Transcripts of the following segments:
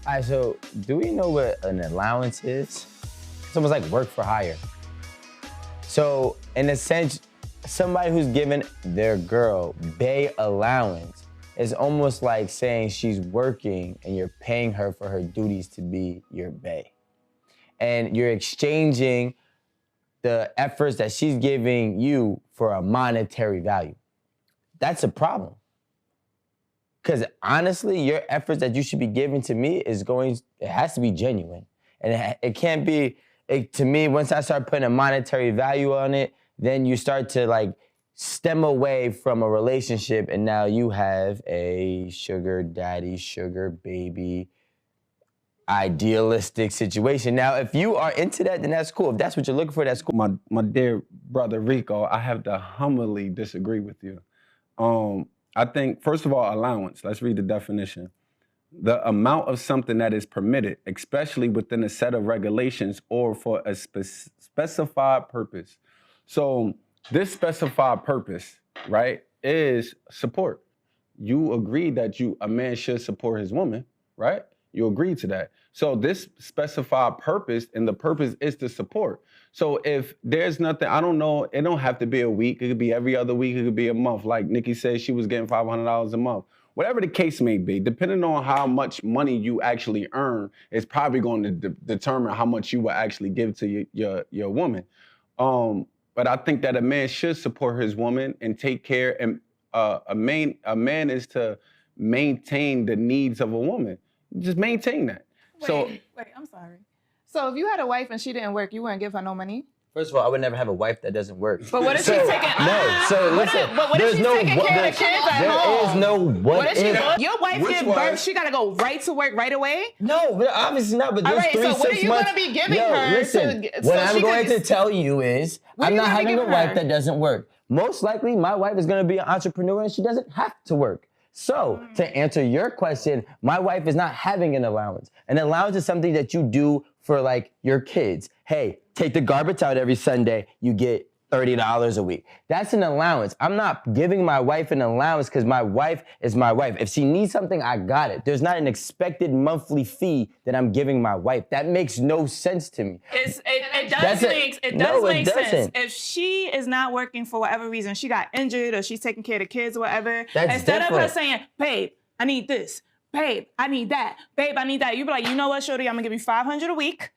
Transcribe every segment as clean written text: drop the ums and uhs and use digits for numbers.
All right, so do we know what an allowance is? It's almost like work for hire. So in a sense, somebody who's given their girl bae allowance is almost like saying she's working and you're paying her for her duties to be your bae. And you're exchanging the efforts that she's giving you for a monetary value. That's a problem. Because honestly, your efforts that you should be giving to me it has to be genuine. And it can't be, to me, once I start putting a monetary value on it, then you start to like stem away from a relationship and now you have a sugar daddy, sugar baby, idealistic situation. Now, if you are into that, then that's cool. If that's what you're looking for, that's cool. My dear brother Rico, I have to humbly disagree with you. I think, first of all, allowance. Let's read the definition. The amount of something that is permitted, especially within a set of regulations or for a specified purpose. So this specified purpose, right, is support. You agree that a man should support his woman, right? You agree to that. So this specified purpose, and the purpose is to support. So if there's nothing, I don't know, it don't have to be a week. It could be every other week. It could be a month. Like Nikki said, she was getting $500 a month. Whatever the case may be, depending on how much money you actually earn, it's probably going to determine how much you will actually give to your woman. But I think that a man should support his woman and take care. And a man is to maintain the needs of a woman. Just maintain that. Wait, I'm sorry. So if you had a wife and she didn't work, you wouldn't give her no money? First of all, I would never have a wife that doesn't work. But what if she's taking... No, so listen. But what if she's taking care of the kids at home? There is no what if. Your wife gives birth, she got to go right to work right away? No, obviously not, but there's 3 6 months. So what are you going to be giving her? Listen, what I'm going to tell you is, I'm not having a wife that doesn't work. Most likely, my wife is going to be an entrepreneur and she doesn't have to work. So, to answer your question, my wife is not having an allowance. An allowance is something that you do for like your kids. Hey, take the garbage out every Sunday, you get $30 a week. That's an allowance. I'm not giving my wife an allowance because my wife is my wife. If she needs something, I got it. There's not an expected monthly fee that I'm giving my wife. That makes no sense to me. It does make sense. If she is not working for whatever reason, she got injured or she's taking care of the kids or whatever, instead of her saying, babe, I need this. Babe, I need that. Babe, I need that. You be like, you know what, shorty, I'm gonna give you $500 a week.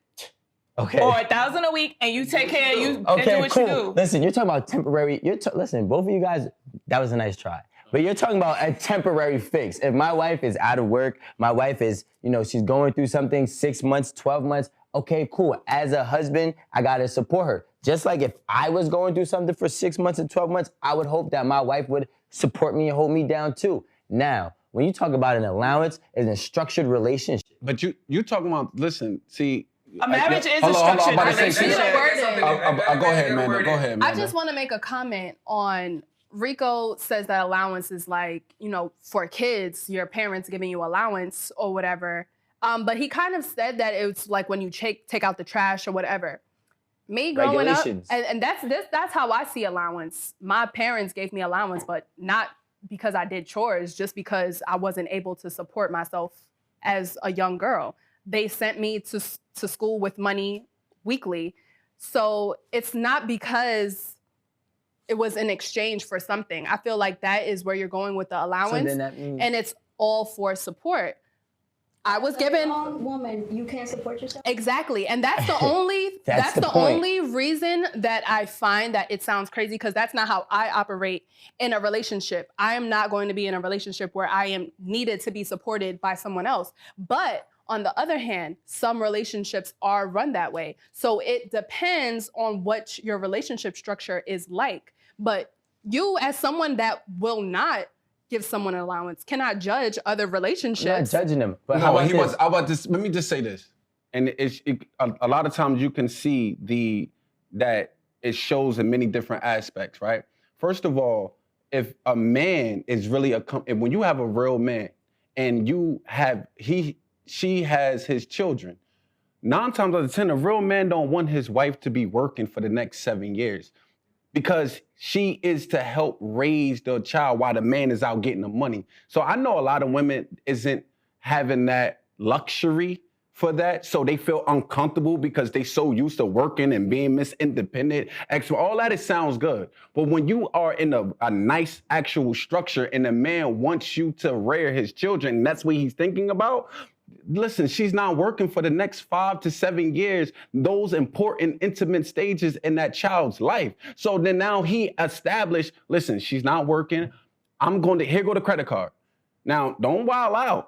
Okay. Or $1,000 a week, and you take care of you and do what cool. you do. Listen, you're talking about temporary. Listen, both of you guys, that was a nice try. But you're talking about a temporary fix. If my wife is out of work, my wife is, she's going through something 6 months, 12 months. Okay, cool. As a husband, I gotta support her. Just like if I was going through something for 6 months and 12 months, I would hope that my wife would support me and hold me down too. Now, when you talk about an allowance, it's a structured relationship. But you talking about, listen, see. A marriage is a structured relationship. Go ahead, man. I just want to make a comment on Rico says that allowance is like, for kids, your parents giving you allowance or whatever. But he kind of said that it's like when you take out the trash or whatever. Me growing up, and that's how I see allowance. My parents gave me allowance, but not because I did chores, just because I wasn't able to support myself as a young girl. They sent me to school with money weekly. So it's not because it was in exchange for something. I feel like that is where you're going with the allowance. So then that means... And it's all for support. I was given... Young woman, you can't support yourself? Exactly. And that's the only that's the only reason that I find that it sounds crazy, because that's not how I operate in a relationship. I am not going to be in a relationship where I am needed to be supported by someone else. But on the other hand, some relationships are run that way. So it depends on what your relationship structure is like. But you, as someone that will not give someone an allowance, cannot judge other relationships. I'm not judging them. But let me just say this. And a lot of times you can see that it shows in many different aspects, right? First of all, if a man is really when you have a real man and she has his children, 9 times out of 10, a real man don't want his wife to be working for the next 7 years, because she is to help raise the child while the man is out getting the money. So I know a lot of women isn't having that luxury for that, so they feel uncomfortable because they so used to working and being Miss Independent. All that, it sounds good. But when you are in a nice actual structure and a man wants you to rear his children, and that's what he's thinking about, listen, she's not working for the next 5 to 7 years, those important, intimate stages in that child's life. So then now he established, listen, she's not working. Here go the credit card. Now, don't wild out.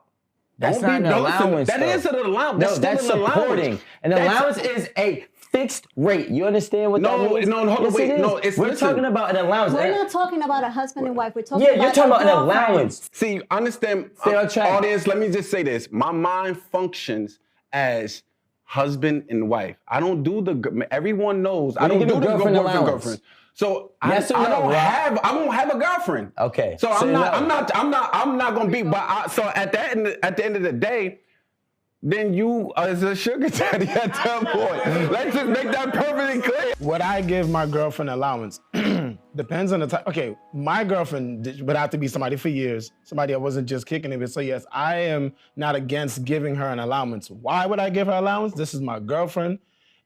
That's not an allowance. That is an allowance. No, that's supporting. An allowance is a fixed rate. You understand what that means? No, hold on, wait. No, we're talking about an allowance. We're not talking about a husband and wife. We're talking about you're talking about an allowance. See, understand, audience, let me just say this. My mind functions as husband and wife. I don't do everyone knows, I don't do the girlfriend. So I don't have a girlfriend. Okay. So I'm not gonna be. But so at the end of the day, then you as a sugar daddy at that point. Let's just make that perfectly clear. Would I give my girlfriend allowance? Depends on the time. Okay, my girlfriend would have to be somebody for years, somebody I wasn't just kicking it with. So yes, I am not against giving her an allowance. Why would I give her allowance? This is my girlfriend.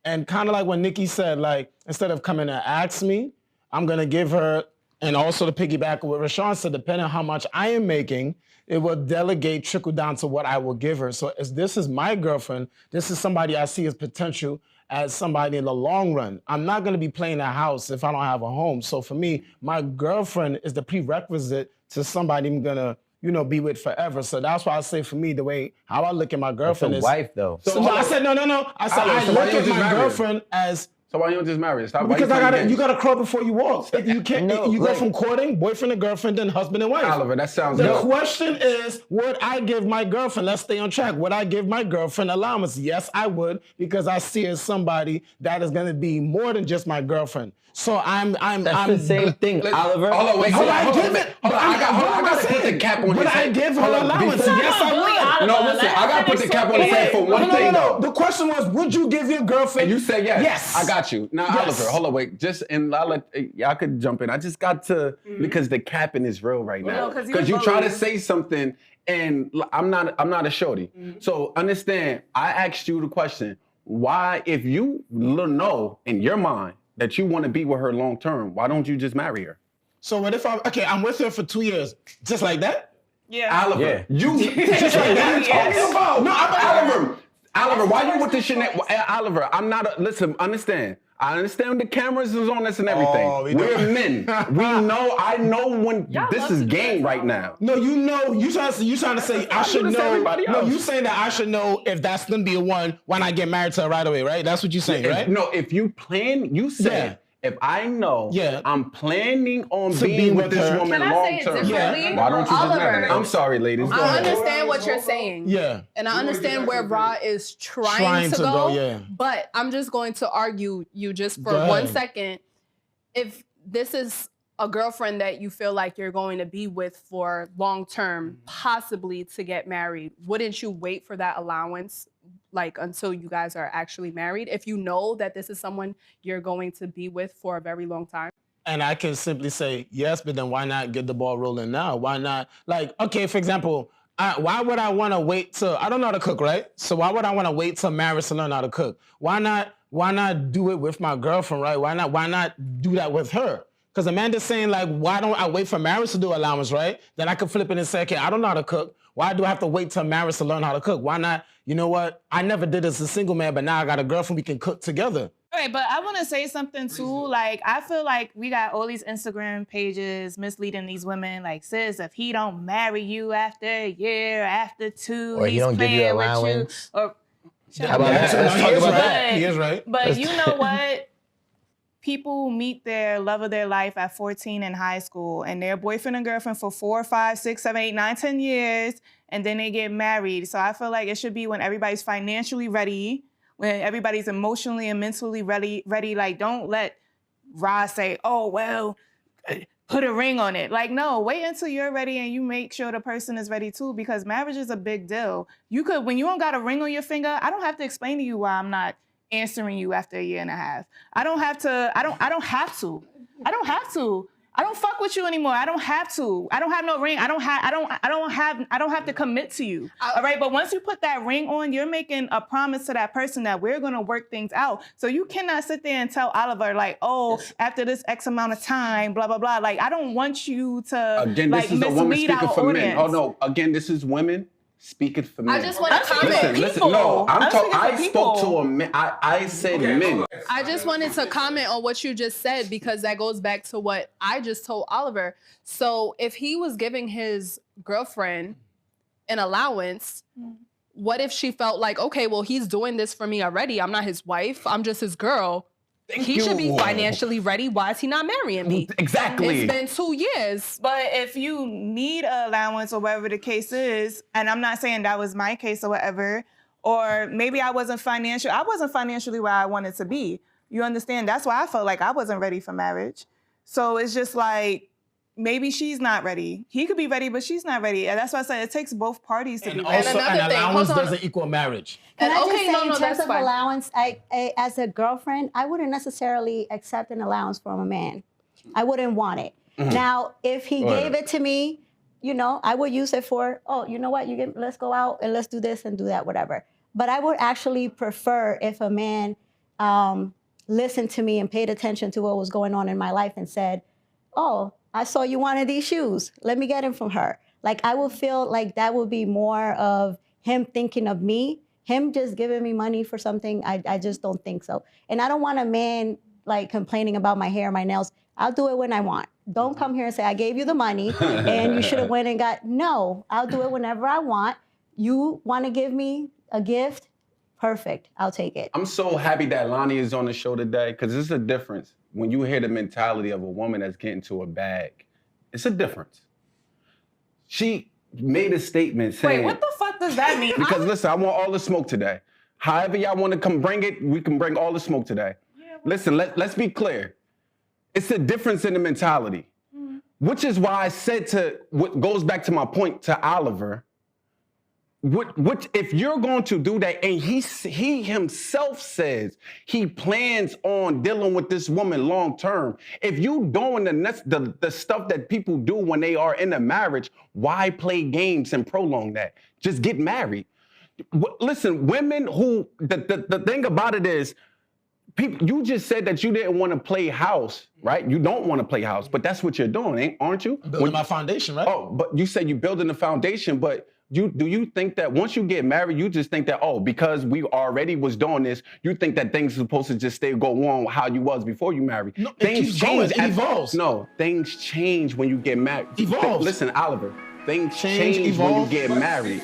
And kind of like what Nikki said, like, instead of coming and ask me, I'm gonna give her, and also to piggyback what Rashawn said, depending on how much I am making, it will trickle down to what I will give her. So as this is my girlfriend, this is somebody I see as potential as somebody in the long run. I'm not gonna be playing a house if I don't have a home. So for me, my girlfriend is the prerequisite to somebody I'm gonna, be with forever. So that's why I say for me, the way how I look at my girlfriend is wife though. So I said no. I said I look at my girlfriend as. So why you don't just marry her? Because you gotta crawl before you walk. You can't. You go from courting boyfriend and girlfriend, then husband and wife. Oliver, that sounds. The question is, would I give my girlfriend? Let's stay on track. Would I give my girlfriend allowance? Yes, I would, because I see her as somebody that is gonna be more than just my girlfriend. So I'm the same thing, Oliver. Hold on, wait. Hold on. I got to put the cap on his head. Would I give her allowance? Yes, I would. No, listen, I got to put the cap on his head for one thing, though. The question was, would you give your girlfriend? And you said yes. Yes. I got you. Now, Oliver, hold on, wait. Y'all could jump in. I just got to, because the capping is real right now. Because you try to say something, and I'm not a shorty. So understand, I asked you the question, why, if you know in your mind that you want to be with her long term, why don't you just marry her? So what if I'm with her for 2 years, just like that? Yeah. Oliver, you just like that? No, Oliver, why you with this shit? Oliver, I'm not. Listen, understand. I understand the cameras is on us and everything. We're men. I know when this is game right now. No, you trying to say I should know. No, you saying that I should know if that's gonna be a one when I get married to her right away, right? That's what you're saying, right? No, if you plan, you said if I know I'm planning on being with this woman long term. Why don't you just marry her? I'm sorry, ladies. I understand what you're saying. Yeah. And I understand where Ra is trying to go. But I'm just going to argue you just for 1 second. If this is a girlfriend that you feel like you're going to be with for long term, possibly to get married, wouldn't you wait for that allowance until you guys are actually married, if you know that this is someone you're going to be with for a very long time? And I can simply say yes, but then why not get the ball rolling now? Why not? Okay, for example, why would I want to wait till, I don't know how to cook, right? So why would I want to wait till marriage to learn how to cook? Why not do it with my girlfriend, right? Why not do that with her? Because Amanda's saying, why don't I wait for marriage to do allowance, right? Then I could flip it and say, okay, I don't know how to cook. Why do I have to wait till marriage to learn how to cook? Why not, you know what? I never did this as a single man, but now I got a girlfriend, we can cook together. All right, but I want to say something too. I feel like we got all these Instagram pages misleading these women. Sis, if he don't marry you after a year, after 2, or he don't give you allowance. Or how about that? Let's talk about that. He is right. But you know what? People meet their love of their life at 14 in high school, and they're boyfriend and girlfriend for 4, 5, 6, 7, 8, 9, 10 years, and then they get married. So I feel like it should be when everybody's financially ready, when everybody's emotionally and mentally ready. Don't let Ra say, oh, well, put a ring on it. No, wait until you're ready and you make sure the person is ready too, because marriage is a big deal. When you don't got a ring on your finger, I don't have to explain to you why I'm not answering you after a year and a half. I don't have to. I don't fuck with you anymore. I don't have to. I don't have no ring. I don't have to commit to you. All right. But once you put that ring on, you're making a promise to that person that we're gonna work things out. So you cannot sit there and tell Oliver like, oh, after this X amount of time, blah blah blah. Like I don't want you to again. This is a woman speaking for men. Oh no. Again, this is women speaking for men. I just want to comment. Listen. No, I spoke to a man. I said men. I just wanted to comment on what you just said because that goes back to what I just told Oliver. So if he was giving his girlfriend an allowance, what if she felt like, okay, well, he's doing this for me already. I'm not his wife. I'm just his girl. He should be financially ready. Why is he not marrying me? Exactly. It's been 2 years. But if you need an allowance or whatever the case is, and I'm not saying that was my case or whatever, or maybe I wasn't financially where I wanted to be. You understand? That's why I felt like I wasn't ready for marriage. So it's just like, maybe she's not ready. He could be ready, but she's not ready. And that's why I said it takes both parties to be ready. Also, an allowance doesn't equal marriage. Can I just say, in terms of allowance, I, as a girlfriend, I wouldn't necessarily accept an allowance from a man. I wouldn't want it. Now, if he gave it to me, you know, I would use it for, oh, you know what, let's go out and let's do this and do that, whatever. But I would actually prefer if a man listened to me and paid attention to what was going on in my life and said, oh, I saw you wanted these shoes. Let me get them from her. Like, I would feel like that would be more of him thinking of me. Him just giving me money for something, I just don't think so. And I don't want a man, like, complaining about my hair, my nails. I'll do it when I want. Don't come here and say, I gave you the money and you should have went and got, no, I'll do it whenever I want. You want to give me a gift? Perfect, I'll take it. I'm so happy that Lonnie is on the show today because there's a difference. When you hear the mentality of a woman that's getting to a bag, it's a difference. She made a statement saying... Wait, what the fuck does that mean? Because listen, I want all the smoke today. However y'all want to come bring it, we can bring all the smoke today. Yeah, listen, let's be clear. It's a difference in the mentality. Which is why I said what goes back to my point to Oliver, what if you're going to do that, and he himself says he plans on dealing with this woman long term. If you doing the stuff that people do when they are in a marriage, why play games and prolong that? Just get married. Listen, women who the thing about it is, people, you just said that you didn't want to play house, right? You don't want to play house, but that's what you're doing, aren't you? Building my foundation, right? Oh, but you said you're building the foundation, but do you think that once you get married, you just think that, oh, because we already was doing this, you think that things are supposed to just go on how you was before you married? No, things change. It evolves. No, things change when you get married. Evolves. Listen, Oliver, things change when you get married.